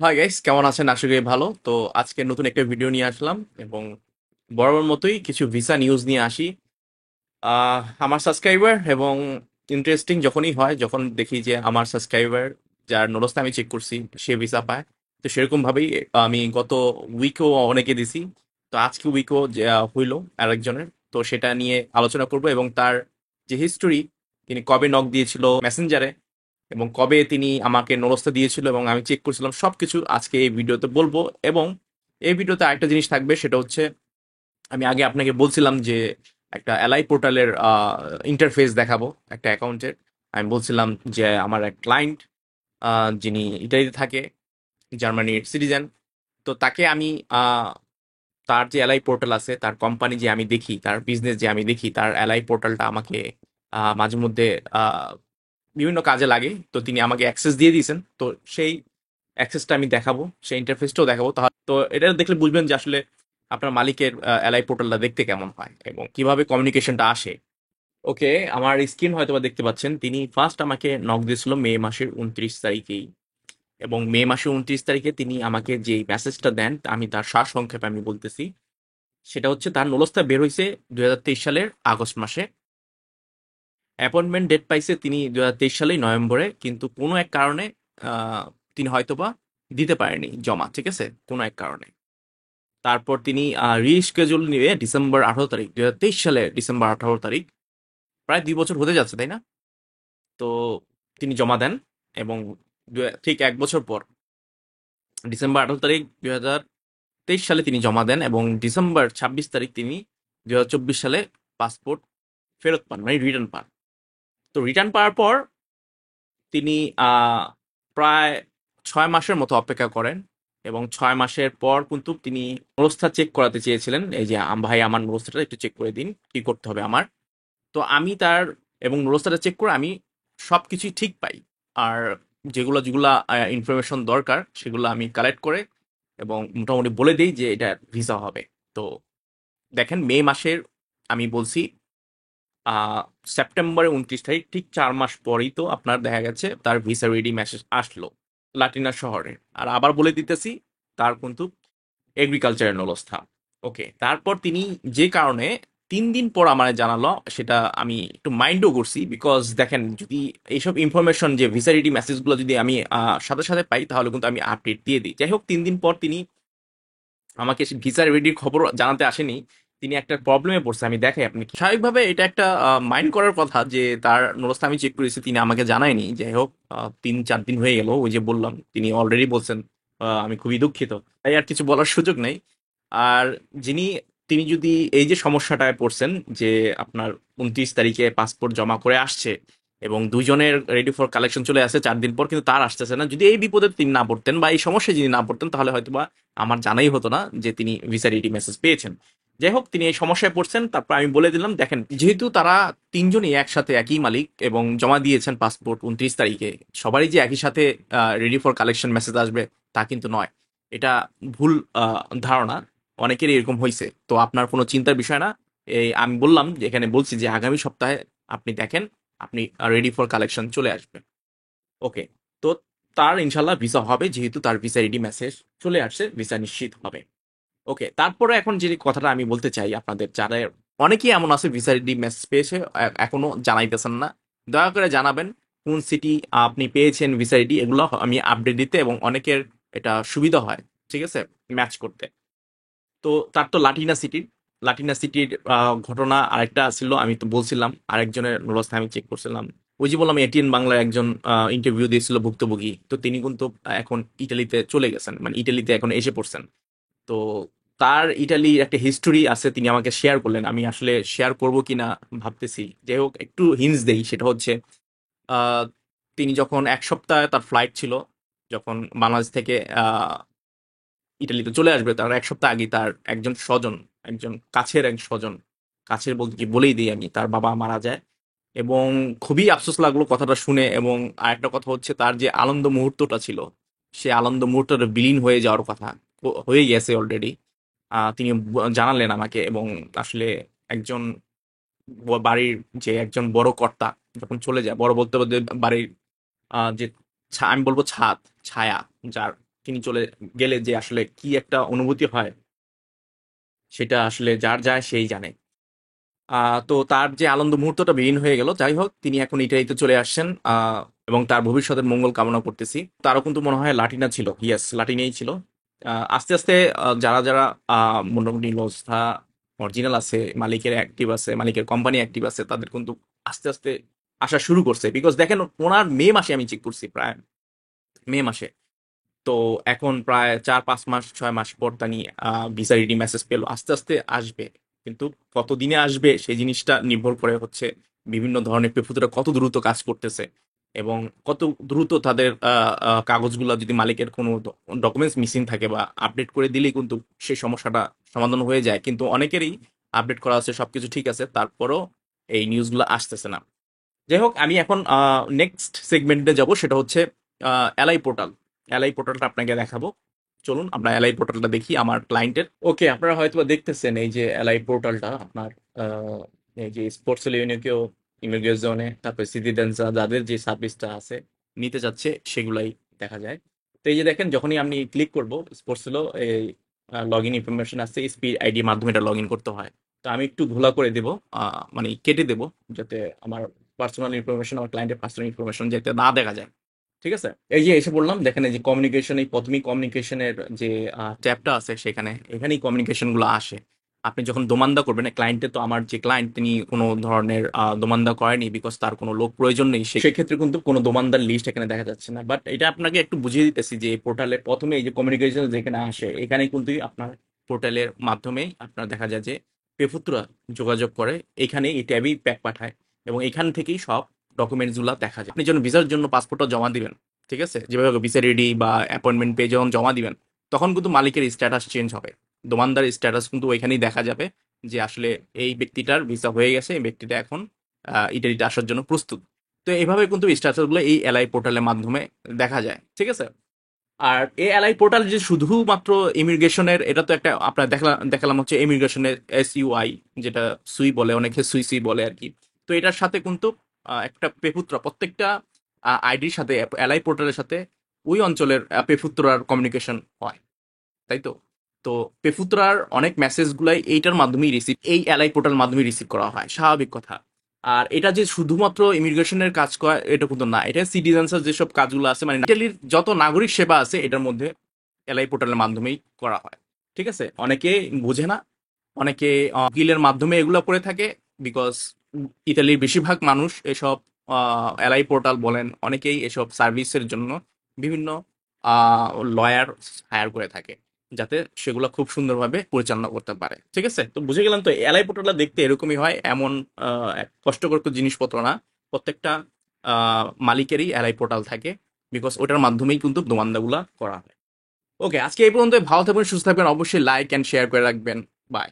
Hi guys, কেমন আছেন? আশা করি ভালো। তো আজকে নতুন একটা ভিডিও নিয়ে আসলাম এবং বরাবর মতোই কিছু ভিসা নিউজ নিয়ে আসি। আমার সাবস্ক্রাইবার এবং ইন্টারেস্টিং যখনই হয়, যখন দেখি যে আমার সাবস্ক্রাইবার যার নোলসটা আমি চেক করছি সে ভিসা পায়, তো সেরকম ভাবেই আমি গত উইকও অনেকে দিছি। তো আজকে উইকও হইলো আরেকজনের। তো সেটা নিয়ে আলোচনা করব এবং তার যে হিস্টোরি, তিনি কবে নক দিয়েছিল মেসেঞ্জারে এবং কবে তিনি আমাকে নরস্তে দিয়েছিল এবং আমি চেক করছিলাম, সবকিছু আজকে এই ভিডিওতে বলবো। এবং এই ভিডিওতে আরেকটা জিনিস থাকবে, সেটা হচ্ছে আমি আগে আপনাকে বলছিলাম যে একটা এলআই পোর্টালের ইন্টারফেস দেখাবো একটা অ্যাকাউন্টের। আমি বলছিলাম যে আমার এক ক্লায়েন্ট, যিনি ইটালিতে থাকে, জার্মানির সিটিজেন, তো তাকে আমি তার যে এলআই পোর্টাল আছে, তার কোম্পানি যে আমি দেখি, তার বিজনেস যে আমি দেখি, তার এলআই পোর্টালটা আমাকে মাঝে মধ্যে বিভিন্ন কাজে লাগে। তো তিনি আমাকে অ্যাক্সেস দিয়ে দিয়েছেন, তো সেই অ্যাক্সেসটা আমি দেখাবো, সেই ইন্টারফেসটাও দেখাবো। তাহলে তো এটা দেখলে বুঝবেন যে আসলে আপনার মালিকের এলআই পোর্টালটা দেখতে কেমন হয় এবং কিভাবে কমিউনিকেশনটা আসে। ওকে, আমার স্ক্রিন হয়তো বা দেখতে পাচ্ছেন, তিনি ফার্স্ট আমাকে নক দিয়েছিল মে মাসের 29 তারিখেই। এবং মে মাসের 29 তারিখে তিনি আমাকে যে মেসেজটা দেন, আমি তার সারসংক্ষেপে আমি বলতেছি। সেটা হচ্ছে তার নোলসটা বের হয়েছে 2023 সালের আগস্ট মাসে। অ্যাপয়েন্টমেন্ট ডেট পাইছে তিনি 2023 সালের নভেম্বরে, কিন্তু কোনো এক কারণে আহ, তিনি হয়তোবা দিতে পারেনি জমা, ঠিক আছে, কোনো এক কারণে। তারপর তিনি রিস্কেজুল নিয়ে ডিসেম্বর 18 তারিখ, 2023 সালে ডিসেম্বর 18 তারিখ, প্রায় 2 বছর হতে যাচ্ছে, তাই না? তো তিনি জমা দেন এবং ঠিক 1 বছর পর ডিসেম্বর 18 তারিখ 2023 সালে তিনি জমা দেন এবং ডিসেম্বর 26 তারিখ তিনি 2024 সালে পাসপোর্ট ফেরত পান, মানে রিটার্ন পান। তো রিটার্ন পাওয়ার পর তিনি আহ, প্রায় 6 মাসের মতো অপেক্ষা করেন এবং 6 মাসের পর কিন্তু তিনি নুরস্থা চেক করাতে চেয়েছিলেন, এই যে ভাই আমার নুরস্থাটা একটু চেক করে দিন, কি করতে হবে আমার। তো আমি তার এবং নুরস্থাটা চেক করে আমি সবকিছুই ঠিক পাই। আর যেগুলো যেগুলা ইনফরমেশন দরকার সেগুলো আমি কালেক্ট করে এবং মোটামুটি বলে দিই যে এটা ভিসা হবে। তো দেখেন, মে মাসের, আমি বলছি আহ সেপ্টেম্বরের 29 তারিখ, ঠিক 4 মাস পরেই তো আপনার দেখা গেছে তার ভিসা রেডি মেসেজ আসলো লাটিনা শহরে। আর আবার বলে দিতেছি, তার কিন্তু এগ্রিকালচারের অবস্থা। ওকে, তারপর তিনি যে কারণে 3 দিন পর আমার জানালো, সেটা আমি একটু মাইন্ডও করছি, বিকজ দেখেন, যদি এইসব ইনফরমেশন যে ভিসা রেডি মেসেজগুলো যদি আমি সাথে সাথে পাই, তাহলে কিন্তু আমি আপডেট দিয়ে দিই। যাই হোক, 3 দিন পর তিনি আমাকে ভিসা রেডির খবর জানাতে আসেনি, তিনি একটা প্রবলেমে পড়ছে। আমি দেখাই আপনি, স্বাভাবিকভাবে এটা একটা মাইন্ড করার কথা যে তার নোটসটা আমি চেক করেছি, তিনি আমাকে জানায়নি। যাই হোক, 3-4 দিন হয়ে গেল, ওই যে বললাম তিনি অলরেডি বলছেন আমি খুবই দুঃখিত, তাই আর কিছু বলার সুযোগ নেই। আর যিনি, তিনি যদি এই যে সমস্যাটায় পড়ছেন যে আপনার 29 তারিখে পাসপোর্ট জমা করে আসছে এবং দুইজনের রেডি ফর কালেকশন চলে আসে 4 দিন পর, কিন্তু তার আসতেছে না, যদি এই বিপদে তিনি না পড়তেন বা এই সমস্যায় যদি না পড়তেন, তাহলে হয়তো আমার জানাই হতো না যে তিনি ভিসা রেডি মেসেজ পেয়েছেন। যাই হোক, তিনি এই সমস্যায় পড়ছেন, তারপর আমি বলে দিলাম দেখেন, যেহেতু তারা তিনজনই একসাথে একই মালিক এবং জমা দিয়েছেন পাসপোর্ট 29 তারিখে, সবারই যে একই সাথে রেডি ফর কালেকশন মেসেজ আসবে তা কিন্তু নয়। এটা ভুল ধারণা, অনেকেরই এরকম হয়েছে। তো আপনার কোনো চিন্তার বিষয় না। এই আমি বললাম যে, এখানে বলছি যে আগামী সপ্তাহে আপনি দেখেন, আপনি রেডি ফর কালেকশন চলে আসবে। ওকে, তো তার ইনশাল্লাহ ভিসা হবে, যেহেতু তার ভিসা রেডি মেসেজ চলে আসছে, ভিসা নিশ্চিত হবে। ওকে, তারপরে এখন যে কথাটা আমি বলতে চাই আপনাদের, যারা অনেকেই এমন আছে ভিসা রেডি মেসেজ পেয়েছে, এখনো জানাইতেছেন না, দয়া করে জানাবেন কোন সিটি আপনি পেয়েছেন ভিসা রেডি, এগুলো আমি আপডেট দিতে এবং অনেকের এটা সুবিধা হয়, ঠিক আছে, ম্যাচ করতে। তো তার তো লাটিনা সিটির ঘটনা আরেকটা ছিল, আমি তো বলছিলাম আরেকজনের অবস্থা আমি চেক করছিলাম। ওই যে বললাম, এটিএন বাংলার একজন ইন্টারভিউ দিয়েছিল ভুক্তভোগী, তো তিনি কিন্তু এখন ইটালিতে চলে গেছেন, মানে ইটালিতে এখন এসে পড়ছেন। তো তার ইটালির একটা হিস্টোরি আছে, তিনি আমাকে শেয়ার করলেন, আমি আসলে শেয়ার করব কিনা ভাবতেছি। যাই হোক, একটু হিন্টস দেই, সেটা হচ্ছে আহ, তিনি যখন 1 সপ্তাহ তার ফ্লাইট ছিল, যখন বাংলাদেশ থেকে ইটালিতে চলে আসবে, তার 1 সপ্তাহ আগে তার একজন স্বজন, একজন কাছের এক স্বজন, কাছের বলতে কি বলেই দিই আমি, তার বাবা মারা যায়। এবং খুবই আফসোস লাগলো কথাটা শুনে। এবং আরেকটা কথা হচ্ছে, তার যে আনন্দ মুহূর্তটা ছিল, সে আনন্দ মুহূর্তটা বিলীন হয়ে যাওয়ার কথা, হয়ে গেছে অলরেডি। তিনি জানালেন আমাকে। এবং আসলে একজন বাড়ির যে একজন বড় কর্তা যখন চলে যায়, বড় বলতে বলতে বাড়ির যে আমি বলবো ছাদ, ছায়া, যার তিনি চলে গেলে যে আসলে কি একটা অনুভূতি হয়, সেটা আসলে যার যায় সেই জানে। তো তার যে আনন্দ মুহূর্তটা বিলীন হয়ে গেল। যাই হোক, তিনি এখন ইটালিতে চলে আসছেন, এবং তার ভবিষ্যতের মঙ্গল কামনা করতেছি। তারও কিন্তু মনে হয় লাটিনা ছিল, ইয়েস লাটিনেই ছিল। আস্তে আস্তে যারা যারা মোটামুটি লোসা অরিজিনাল আছে, মালিকের অ্যাক্টিভ আছে, মালিকের কোম্পানি অ্যাক্টিভ আছে, তাদের কিন্তু আস্তে আস্তে আসা শুরু করছে। বিকজ দেখেন, ওনার মে মাসে আমি চেক করছি, প্রায় মে মাসে। তো এখন প্রায় 4-5 মাস 6 মাস পর তানি ভিসা রেডি মেসেজ পেলো। আস্তে আস্তে আসবে, কিন্তু কত দিনে আসবে সেই জিনিসটা নির্ভর করে হচ্ছে বিভিন্ন ধরনের পেফুতরা কত দ্রুত কাজ করতেছে, এবং কত দ্রুত তাদের কাগজগুলো, যদি মালিকের কোনো ডকুমেন্টস মিসিং থাকে বা আপডেট করে দিলেই কিন্তু সেই সমস্যাটা সমাধান হয়ে যায়। কিন্তু অনেকেরই আপডেট করা আছে, সবকিছু ঠিক আছে, তারপরও এই নিউজগুলো আসতেছে না। যাই হোক, আমি এখন নেক্সট সেগমেন্টে যাব, সেটা হচ্ছে এলআই পোর্টাল। এলআই পোর্টালটা আপনাকে দেখাবো। চলুন আমরা এলআই পোর্টালটা দেখি আমার ক্লায়েন্টের। ওকে, আপনারা হয়তো বা দেখতেছেন এই যে এলআই পোর্টালটা আপনার, আহ, এই যে স্পোর্টস ইউনিকেও, ইমিগ্রেশনে, তারপরে সিটিজেন্সরা যাদের যে সার্ভিসটা আছে নিতে যাচ্ছে, সেগুলাই দেখা যায়। তো এই যে দেখেন, যখনই আমি ক্লিক করব স্পোর্টস, এই লগ ইন ইনফরমেশন আছে, স্পিড আইডির মাধ্যমে এটা লগ ইন করতে হয়। তো আমি একটু ঘোলা করে দেবো, মানে কেটে দেবো, যাতে আমার পার্সোনাল ইনফরমেশন, আমার ক্লায়েন্টের পার্সোনাল ইনফরমেশন যাতে না দেখা যায়। ঠিক আছে, এই যে এসে বললাম, দেখেন এই যে কমিউনিকেশন, এই প্রথমেই কমিউনিকেশনের যে ট্যাবটা আছে, সেখানে এখানেই কমিউনিকেশন গুলো আসে। আপনি যখন দোমান্দা করবেন ক্লায়েন্টে, তো আমার যে ক্লায়েন্ট তিনি কোনো ধরনের দোমান্দা করেনি, বিকজ তার কোনো লোক প্রয়োজন নেই, সেক্ষেত্রে কিন্তু কোনো দোমান্দার লিস্ট এখানে দেখা যাচ্ছে না। বাট এটা আপনাকে একটু বুঝিয়ে দিতেছি যে পোর্টালে প্রথমে এই যে কমিউনিকেশন যেখানে আসে, এখানে কিন্তু আপনার পোর্টালের মাধ্যমেই আপনার দেখা যায় যে পেফুতরা যোগাযোগ করে, এখানে এই ট্যাবেই প্যাক পাঠায়, এবং এখান থেকেই সব ডকুমেন্টস গুলা দেখা যায়। আপনি যখন ভিসার জন্য পাসপোর্টটা জমা দিবেন, ঠিক আছে, যেভাবে ভিসা রেডি বা অ্যাপয়েন্টমেন্ট পেয়ে যখন জমা দিবেন, তখন কিন্তু মালিকের স্ট্যাটাস চেঞ্জ হবে। দোমানদার স্ট্যাটাস কিন্তু ওইখানেই দেখা যাবে যে আসলে এই ব্যক্তিটার ভিসা হয়ে গেছে, এই ব্যক্তিটা এখন ইটালিতে আসার জন্য প্রস্তুত। তো এইভাবে কিন্তু স্ট্যাটাসগুলো এই এলআই পোর্টালের মাধ্যমে দেখা যায়। ঠিক আছে, আর এই এলআই পোর্টাল যে শুধুমাত্র ইমিগ্রেশনের, এটা তো একটা আপনার দেখালাম হচ্ছে ইমিগ্রেশনের SUI, যেটা সুই বলে, অনেকে সুই সুই বলে আর কি। তো এটার সাথে কিন্তু একটা পেপুত্রা, প্রত্যেকটা আইডির সাথে, এলআই পোর্টালের সাথে ওই অঞ্চলের পেপুত্রার কমিউনিকেশন হয়, তাই তো। তো পেফুত্রার অনেক মেসেজ গুলাই এইটার মাধ্যমেই রিসিভ, এই এলআই পোর্টাল মাধ্যমে রিসিভ করা হয়, স্বাভাবিক কথা। আর এটা যে শুধুমাত্র ইমিগ্রেশনের কাজ করে এটা কিন্তু না, এটা সিটিজেন্সের যেসব কাজগুলো আছে, মানে ইটালির যত নাগরিক সেবা আছে এটার মধ্যে এলআই পোর্টালের মাধ্যমেই করা হয়। ঠিক আছে, অনেকে বুঝে না, অনেকে উকিলের মাধ্যমে এগুলো করে থাকে, বিকজ ইতালির বেশিরভাগ মানুষ এসব এলআই পোর্টাল বলেন, অনেকেই এসব সার্ভিসের জন্য বিভিন্ন লয়ার হায়ার করে থাকে, যাতে সেগুলো খুব সুন্দরভাবে পরিচালনা করতে পারে। ঠিক আছে, তো বুঝে গেলাম। তো এলআই পোর্টালটা দেখতে এরকমই হয়, এমন এক কষ্টকর কোনো জিনিসপত্র না। প্রত্যেকটা মালিকেরই এলআই পোর্টাল থাকে, বিকজ ওটার মাধ্যমেই কিন্তু দোমান্দাগুলা করা হয়। ওকে, আজকে এই পর্যন্ত। ভালো থাকবেন, সুস্থ থাকবেন, অবশ্যই লাইক অ্যান্ড শেয়ার করে রাখবেন। বাই।